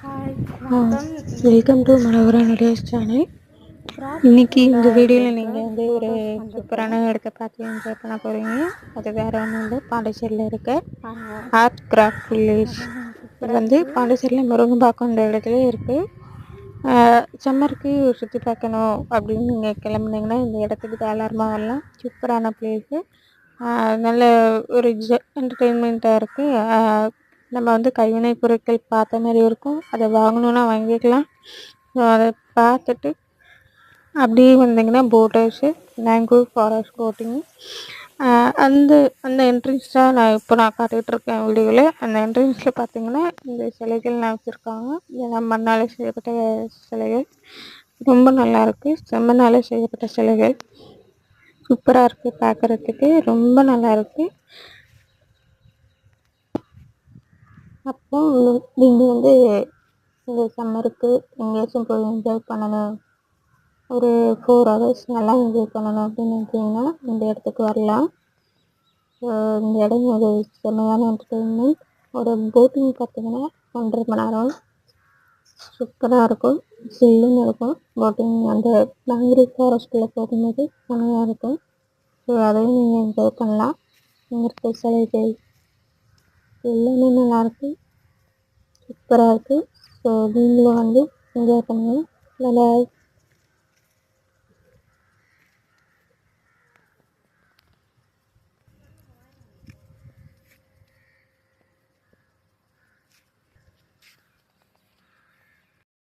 Hi ஆ வணக்கம். Welcome to Manohara நடிகர்ஸ் சேனல். இன்றைக்கி இந்த வீடியோவில் நீங்கள் வந்து ஒரு ஃபோட்டோஸ் வந்திருக்கு. சூப்பரான இடத்த பார்த்து என்ஜாய் பண்ண போகிறீங்க. அது வேறு ஒன்றும் இல்லை, பாண்டிச்சேரியில் இருக்க பாருங்க, ஆர்ட் கிராஃப்ட் வில்லேஜ். இடம் இது சூப்பராக வந்து இருக்குது. பாண்டிச்சேரியில் முருங்கம்பாக்கம் அந்த இடத்துல இருக்குது. சம்மருக்கு சுற்றி பார்க்கணும் அப்படின்னு நீங்கள் கிளம்புனீங்கன்னா இந்த இடத்துக்கு தாராளமாக வரலாம். சூப்பரான பிளேஸு, நல்ல ஒரு என்டர்டெயின்மெண்ட்டாக இருக்குது. நம்ம வந்து கைவினை பொருட்கள் பார்த்த மாதிரி இருக்கும். அதை வாங்கணுன்னா வாங்கிக்கலாம். ஸோ அதை பார்த்துட்டு அப்படியே வந்தீங்கன்னா boat house, mango forest boating, அந்த அந்த என்ட்ரன்ஸ் தான் நான் காட்டிகிட்ருக்கேன் வீடியோவில். அந்த என்ட்ரன்ஸில் பார்த்தீங்கன்னா இந்த சிலைகள்லாம் வச்சுருக்காங்க. இதெல்லாம் மண்ணால் செய்யப்பட்ட சிலைகள். ரொம்ப நல்லாயிருக்கு. செம்மண்ணால் செய்யப்பட்ட சிலைகள் சூப்பராக இருக்குது. பார்க்குறதுக்கு ரொம்ப நல்லாயிருக்கு. அப்போ நீங்கள் வந்து இந்த சம்மருக்கு எங்கேயாச்சும் போய் என்ஜாய் பண்ணணும், ஒரு 4 ஹவர்ஸ் நல்லா என்ஜாய் பண்ணணும் அப்படின்னு நினச்சிங்கன்னா இந்த இடத்துக்கு வரலாம். இந்த இடம் ஒரு செம்மையான என்டர்டெயின்மெண்ட். ஒரு போட்டிங் பார்த்திங்கன்னா 1.5 மணி நேரம் சூப்பராக இருக்கும். சில்லுன்னு இருக்கும் போட்டிங். அந்த மேங்க்ரூவ் ஃபாரஸ்ட்டில் போகும்போது செம்மையாக இருக்கும். ஸோ அதையும் நீங்கள் என்ஜாய் பண்ணலாம். இங்கே இருக்க சிலைகள் எல்லாமே நல்லாயிருக்கு, சூப்பராக இருக்குது. ஸோ நீங்களும் வந்து என்ஜாய் பண்ணுங்கள். பாய்.